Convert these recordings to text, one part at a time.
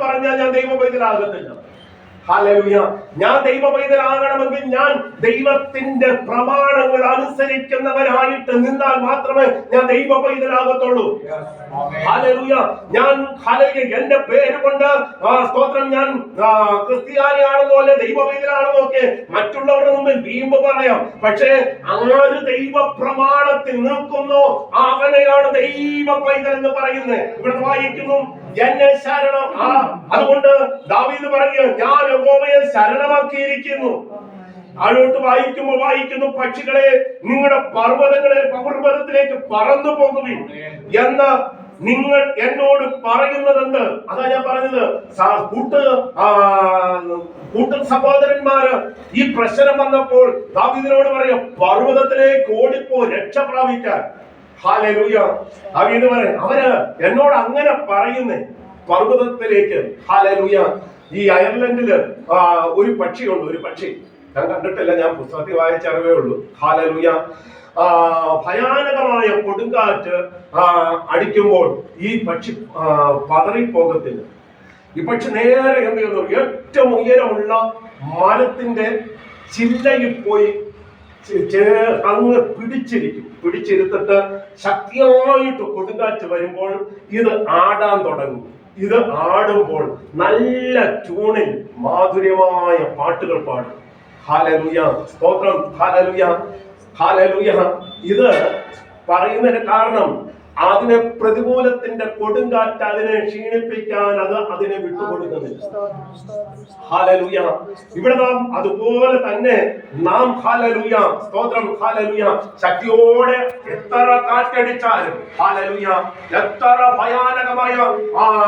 പറഞ്ഞാൽ ഞാൻ ദൈവ പൈതലാകത്തില്ല. ഹല്ലേലൂയ. ഞാൻ ദൈവ പൈതലാകണമെങ്കിൽ ഞാൻ ദൈവത്തിന്റെ പ്രമാണങ്ങൾ അനുസരിക്കുന്നവരായിട്ട് നിന്നാൽ മാത്രമേ ഞാൻ ദൈവ പൈതലാകത്തുള്ളൂ. ഹല്ലേലൂയ. ഞാൻ എന്റെ പേര് കൊണ്ട് സ്തോത്രം ഞാൻ ക്രിസ്ത്യാനിയാണെന്നോ അല്ലെ ദൈവ പൈതലാണെന്നോ ഒക്കെ മറ്റുള്ളവരുടെ മുമ്പിൽ വീമ്പ് പറയാം. പക്ഷേ ആര് ദൈവ പ്രമാണത്തിൽ നിൽക്കുന്നോ അവനെയാണ് ദൈവ പൈതൽ എന്ന് പറയുന്നത്. ഇവിടെ വായിക്കുന്നു, എന്നെ ശരണം. അതുകൊണ്ട് ദാവീദ് പറയുക, ഞാൻ യഹോവയെ ശരണമാക്കിയിരിക്കുന്നു. താഴോട്ട് വായിക്കുന്നു, പക്ഷികളെ നിങ്ങളുടെ പർവ്വതത്തിലേക്ക് പറന്നു പോകുവിൻ എന്ന് നിങ്ങൾ എന്നോട് പറയുന്നതെന്ത്? അതാ ഞാൻ പറഞ്ഞത്. കൂട്ട സഹോദരന്മാര് ഈ പ്രശ്നം വന്നപ്പോൾ ദാവീദിനോട് പറയാം, പർവ്വതത്തിലേക്ക് ഓടിപ്പോ രക്ഷ പ്രാപിക്കാൻ. ഹല്ലേലൂയ. ദാവീദ് പറയും, അവര് എന്നോട് അങ്ങനെ പറയുന്നേ, പർവ്വതത്തിലേക്ക്. ഹല്ലേലൂയ. ഈ അയർലൻഡില് ഒരു പക്ഷിയുണ്ട്, ഒരു പക്ഷി ഞാൻ കണ്ടിട്ടില്ല, ഞാൻ പുസ്തകത്തിൽ വായിച്ചറിവേ ഉള്ളൂ. ഹല്ലേലൂയ. ഭയാനകമായ കൊടുങ്കാറ്റ് അടിക്കുമ്പോൾ ഈ പക്ഷി പതറിപ്പോകത്തില്ല. ഈ പക്ഷി നേരെ എന്ത് ചെയ്യുന്നു, ഏറ്റവും ഉയരമുള്ള മരത്തിന്റെ ചില്ലയിൽ പോയി അങ്ങ് പിടിച്ചിരുത്തിട്ട് ശക്തിയായിട്ട് കൊടുങ്കാറ്റ് വരുമ്പോൾ ഇത് ആടാൻ തുടങ്ങും. ഇത് ആടുമ്പോൾ നല്ല ട്യൂണിൽ മാധുര്യമായ പാട്ടുകൾ പാടും. ഹല്ലേലൂയ, സ്തോത്രം. Hallelujah, hallelujah. ഇത് പറയുന്നതിന് കാരണം അതിനെ പ്രതികൂലത്തിന്റെ കൊടുങ്കാറ്റ് അതിനെ ക്ഷീണിപ്പിക്കാൻ അതിനെ വിട്ടുകൊടുക്കുന്നില്ല. ഹല്ലേലൂയ. ഇവിടെ നാം അതുപോലെ തന്നെ നാം ഹല്ലേലൂയ, സ്തോത്രം. ഹല്ലേലൂയ. ശക്തിയോടെ എത്ര കാറ്റടിച്ചാലും, ഹല്ലേലൂയ, എത്ര ഭയാനകമായ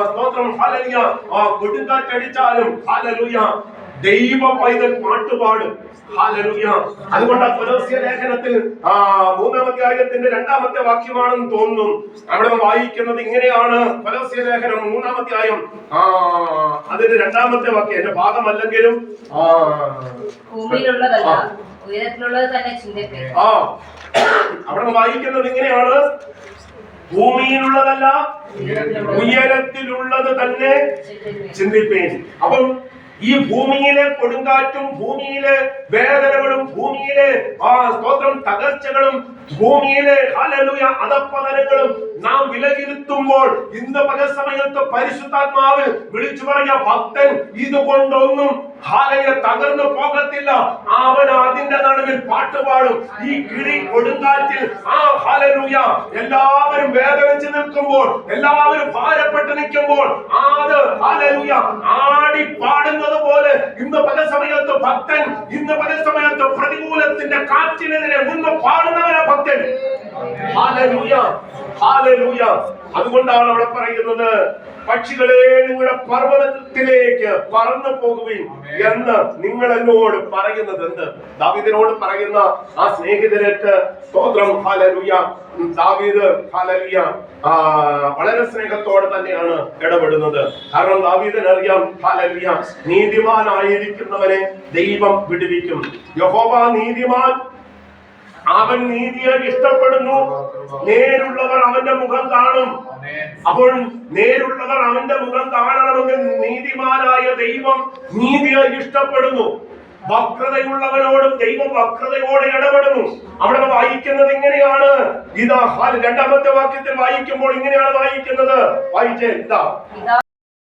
സ്തോത്രം, ഹല്ലേലൂയ, കൊടുങ്കാറ്റടിച്ചാലും, ഹല്ലേലൂയ, ദൈവ പൈതൽ പാട്ടുപാടും. ഹല്ലേലൂയ. അതുകൊണ്ട് കൊലോസ്യ ലേഖനത്തിൽ 3-ാം അധ്യായത്തിന്റെ 2-ാമത്തെ വാക്യമാണെന്ന് തോന്നുന്നു. അവിടെ വായിക്കുന്നത് ഇങ്ങനെയാണ്. കൊലോസ്യ ലേഖനം 3-ാം അധ്യായം അതിന്റെ 2-ാമത്തെ വാക്യം. എന്റെ ഭാഗമല്ലെങ്കിലും അവിടെ വായിക്കുന്നത് ഇങ്ങനെയാണ്, ഭൂമിയിലുള്ളതല്ല ഉയരത്തിലുള്ളത് തന്നെ ചിന്തിപ്പേൻ. അപ്പം ഈ ഭൂമിയിലെ കൊടുങ്കാറ്റും ഭൂമിയിലെ വേദനകളും ഭൂമിയിലെ സ്തോത്രം തകർച്ചകളും ഭൂമിയിലെ ഹല്ലേലൂയ അധപ്പതനങ്ങളും നാം വിലയിരുത്തുമ്പോൾ ഇന്ന് പല സമയത്ത് പരിശുദ്ധാത്മാവ് വിളിച്ചു പറഞ്ഞ ഭക്തൻ ഇതുകൊണ്ടൊന്നും ഹല്ലേലൂയ തകർന്നു പോകത്തില്ല. അവൻ അതിന്റെ നടുവിൽ പാട്ടുപാടും. ഈ കിഴി കൊടുങ്കാറ്റിൽ ഹല്ലേലൂയ എല്ലാവരും വേദനിച്ച് നിൽക്കുമ്പോൾ, എല്ലാവരും ഭാരപ്പെട്ട് നിൽക്കുമ്പോൾ അത് ഹല്ലേലൂയ ആടി പാടുന്നത് പോലെ ഇന്ന് പല സമയത്ത് ഭക്തൻ, ഇന്ന് പല സമയത്ത് പ്രതികൂലത്തിന്റെ കാറ്റിനെതിരെ നിന്ന് പാടുന്നവനാ ഭക്തൻ. Hallelujah, hallelujah. അതുകൊണ്ടാണ് അവിടെ പറയുന്നത്, പക്ഷികളെ നിങ്ങളുടെ പർവ്വതത്തിലേക്ക് പറന്നു പോകുവിൻ എന്ന് നിങ്ങൾ എന്നോട് പറയുന്നത് എന്ത്? ദാവീദിനോട് പറയുന്ന ആ സ്നേഹിതർക്ക് സ്തോത്രം. ഹല്ലേലൂയ. ദാവീദ് ഹല്ലേലൂയ വളരെ സ്നേഹത്തോടെ തന്നെയാണ് ഇടപെടുന്നത്. കാരണം ദാവീദിന് അറിയാം, ഹല്ലേലൂയ, നീതിമാനായിരിക്കുന്നവനെ ദൈവം വിടുവിക്കും. യഹോവ നീതിമാൻ, അവൻ നീതിയെ ഇഷ്ടപ്പെടുന്നു. നേരുള്ളവർ അവന്റെ മുഖം കാണും. അപ്പോൾ നേരുള്ളവർ അവന്റെ മുഖം കാണണമെങ്കിൽ നീതിമാനായ ദൈവം നീതിയെ ഇഷ്ടപ്പെടുന്നു. വക്രതയുള്ളവനോടും ദൈവം വക്രതയോടെ ഇടപെടുന്നു. അവിടെ വായിക്കുന്നത് ഇങ്ങനെയാണ്. ഇതാ 2-ാമത്തെ വാക്യത്തിൽ വായിക്കുമ്പോൾ ഇങ്ങനെയാണ് വായിക്കുന്നത്. വായിച്ചേ. ഇതാ